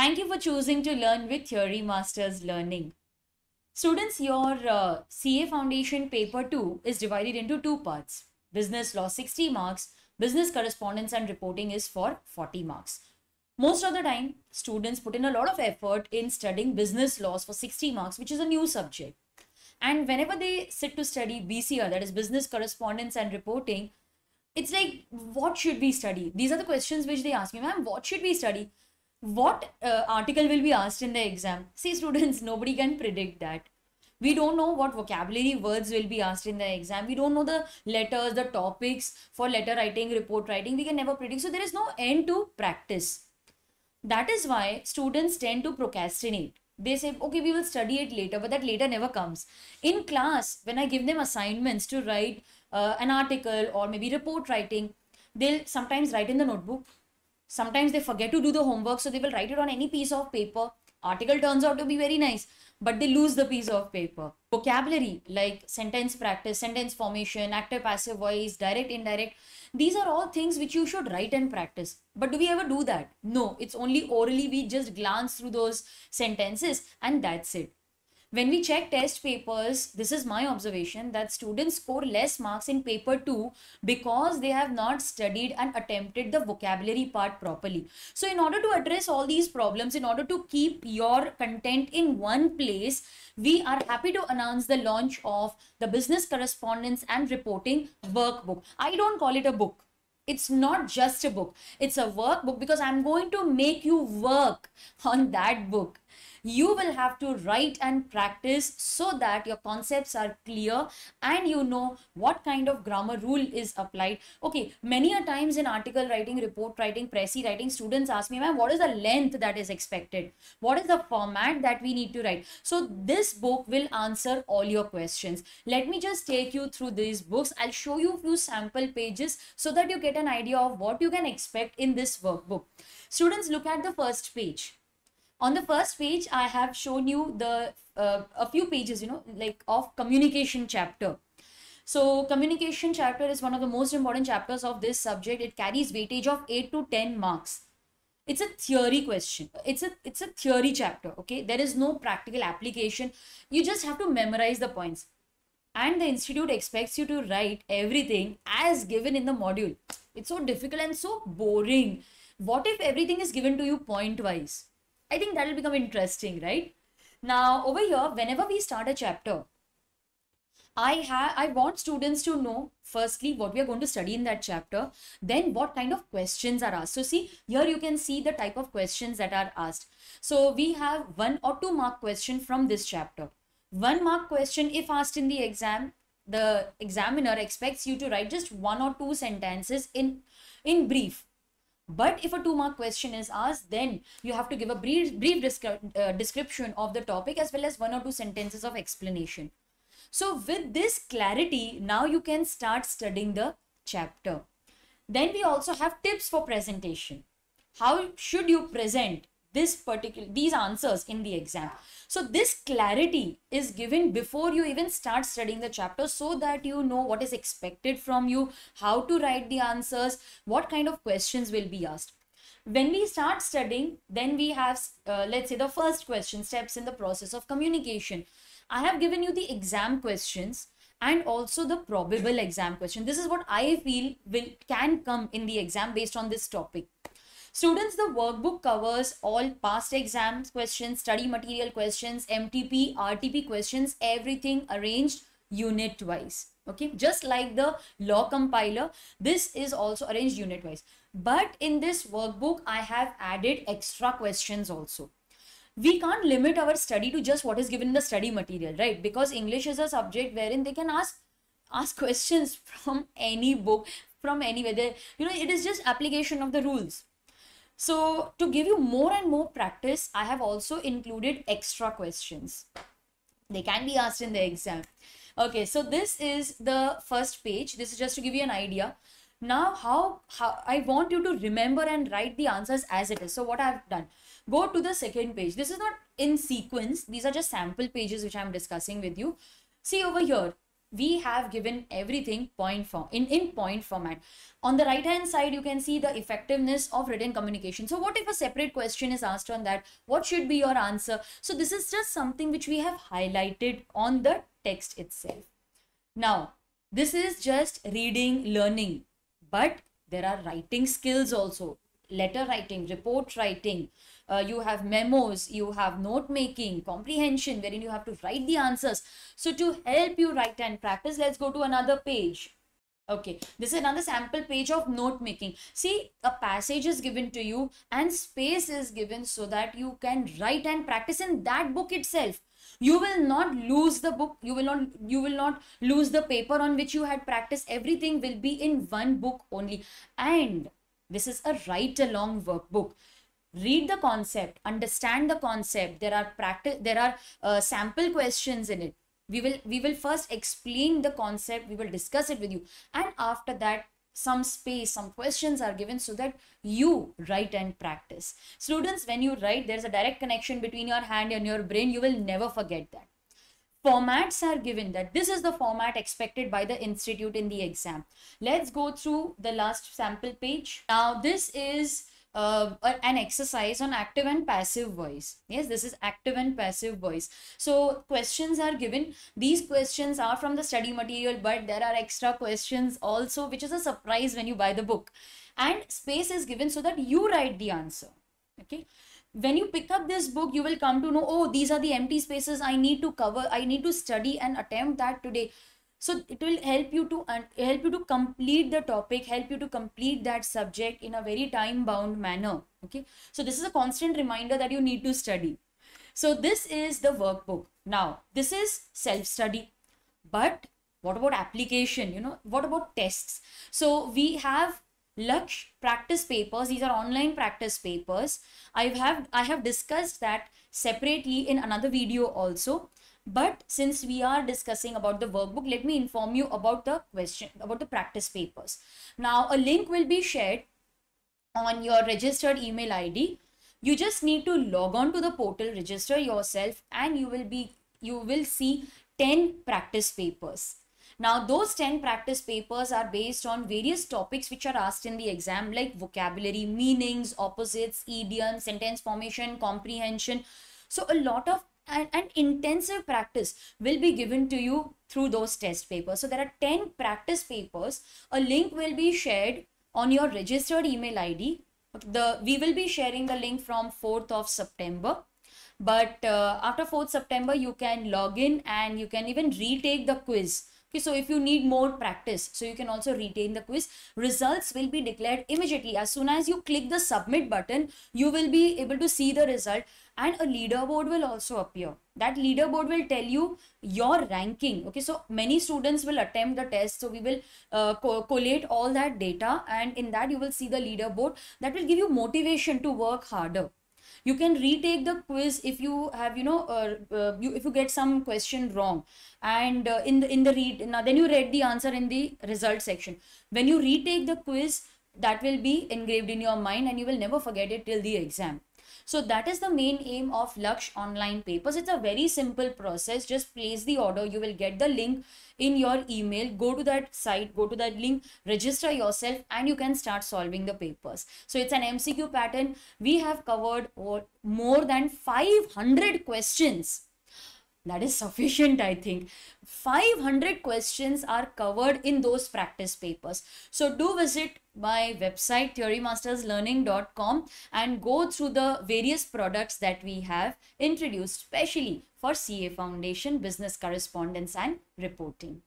Thank you for choosing to learn with Theory Masters Learning. Students, your CA Foundation Paper 2 is divided into two parts. Business Law 60 marks, Business Correspondence and Reporting is for 40 marks. Most of the time, students put in a lot of effort in studying business laws for 60 marks, which is a new subject. And whenever they sit to study BCR, that is Business Correspondence and Reporting, it's like, what should we study? These are the questions which they ask me, ma'am, what should we study? What article will be asked in the exam? See, students, nobody can predict that. We don't know what vocabulary words will be asked in the exam. We don't know the letters, the topics for letter writing, report writing. We can never predict. So there is no end to practice. That is why students tend to procrastinate. They say, okay, we will study it later, but that later never comes. In class, when I give them assignments to write an article or maybe report writing, they'll sometimes write in the notebook. Sometimes they forget to do the homework, so they will write it on any piece of paper. Article turns out to be very nice, but they lose the piece of paper. Vocabulary like sentence practice, sentence formation, active passive voice, direct indirect, these are all things which you should write and practice. But do we ever do that? No, it's only orally we just glance through those sentences and that's it. When we check test papers, this is my observation that students score less marks in paper 2 because they have not studied and attempted the vocabulary part properly. So in order to address all these problems, in order to keep your content in one place, we are happy to announce the launch of the Business Correspondence and Reporting workbook. I don't call it a book. It's not just a book. It's a workbook because I'm going to make you work on that book. You will have to write and practice so that your concepts are clear and you know what kind of grammar rule is applied. Okay, many a times in article writing, report writing, pressy writing, students ask me, ma'am, what is the length that is expected? What is the format that we need to write? So this book will answer all your questions. Let me just take you through these books. I'll show you a few sample pages so that you get an idea of what you can expect in this workbook. Students, look at the first page. On the first page, I have shown you the a few pages, like of communication chapter. So communication chapter is one of the most important chapters of this subject. It carries weightage of 8 to 10 marks. It's a theory question. It's a theory chapter. Okay, there is no practical application. You just have to memorize the points. And the institute expects you to write everything as given in the module. It's so difficult and so boring. What if everything is given to you point wise? I think that will become interesting, right? Now, over here, whenever we start a chapter, I want students to know, firstly, what we are going to study in that chapter, then what kind of questions are asked. So see, here you can see the type of questions that are asked. So we have 1 or 2 mark question from this chapter. 1 mark question, if asked in the exam, the examiner expects you to write just 1 or 2 sentences in brief. But if a 2 mark question is asked, then you have to give a brief description of the topic as well as 1 or 2 sentences of explanation. So with this clarity, now you can start studying the chapter. Then we also have tips for presentation. How should you present these answers in the exam? So this clarity is given before you even start studying the chapter so that you know what is expected from you, how to write the answers, what kind of questions will be asked. When we start studying, then we have, let's say the first question, steps in the process of communication. I have given you the exam questions and also the probable exam question. This is what I feel can come in the exam based on this topic. Students, the workbook covers all past exams questions, study material questions, MTP, RTP questions, everything arranged unit wise. Okay, just like the law compiler, this is also arranged unit wise. But in this workbook, I have added extra questions also. We can't limit our study to just what is given in the study material, right? Because English is a subject wherein they can ask questions from any book, from anywhere. It is just application of the rules. So to give you more and more practice, I have also included extra questions. They can be asked in the exam. Okay, so this is the first page. This is just to give you an idea. Now, how I want you to remember and write the answers as it is. So what I've done, go to the second page. This is not in sequence. These are just sample pages which I'm discussing with you. See over here, we have given everything point form in point format. On the right hand side, you can see the effectiveness of written communication. So what if a separate question is asked on that? What should be your answer? So this is just something which we have highlighted on the text itself. Now, this is just reading, learning, but there are writing skills also. Letter writing, report writing, you have memos, you have note making, comprehension, wherein you have to write the answers. So to help you write and practice, let's go to another page. Okay, this is another sample page of note making. See, a passage is given to you and space is given so that you can write and practice in that book itself. You will not lose the book, you will not lose the paper on which you had practiced. Everything will be in one book only. And this is a write along workbook. Read the concept, understand the concept. There are sample questions in it. We will first explain the concept, we will discuss it with you, and after that some space, some questions are given so that you write and practice. Students, when you write, there's a direct connection between your hand and your brain. You will never forget that. Formats are given, that this is the format expected by the institute in the exam. Let's go through the last sample page. Now this is an exercise on active and passive voice. Yes, this is active and passive voice. So questions are given. These questions are from the study material, but there are extra questions also, which is a surprise when you buy the book. And space is given so that you write the answer. Okay. When you pick up this book, you will come to know, oh, these are the empty spaces I need to cover. I need to study and attempt that today. So it will help you to complete the topic, help you to complete that subject in a very time bound manner. Okay. So this is a constant reminder that you need to study. So this is the workbook. Now this is self-study, but what about application? You know, what about tests? So we have Laksh practice papers. These are online practice papers. I have discussed that separately in another video also. But since we are discussing about the workbook, let me inform you about the practice papers. Now a link will be shared on your registered email ID. You just need to log on to the portal, register yourself, and you will see 10 practice papers. Now those 10 practice papers are based on various topics which are asked in the exam, like vocabulary, meanings, opposites, idioms, sentence formation, comprehension. So a lot of and intensive practice will be given to you through those test papers. So there are 10 practice papers. A link will be shared on your registered email ID. We will be sharing the link from 4th of September. But after 4th September, you can log in and you can even retake the quiz. Okay, so if you need more practice, so you can also retain the quiz. Results will be declared immediately. As soon as you click the submit button, you will be able to see the result, and a leaderboard will also appear. That leaderboard will tell you your ranking. Okay, so many students will attempt the test. So we will collate all that data, and in that you will see the leaderboard. That will give you motivation to work harder. You can retake the quiz if you have, if you get some question wrong, and then you read the answer in the result section. When you retake the quiz, that will be engraved in your mind and you will never forget it till the exam. So that is the main aim of Laksh online papers. It's a very simple process. Just place the order. You will get the link in your email. Go to that site, go to that link, register yourself, and you can start solving the papers. So it's an MCQ pattern. We have covered more than 500 questions. That is sufficient, I think. 500 questions are covered in those practice papers. So do visit my website theorymasterslearning.com and go through the various products that we have introduced specially for CA Foundation, Business Correspondence and Reporting.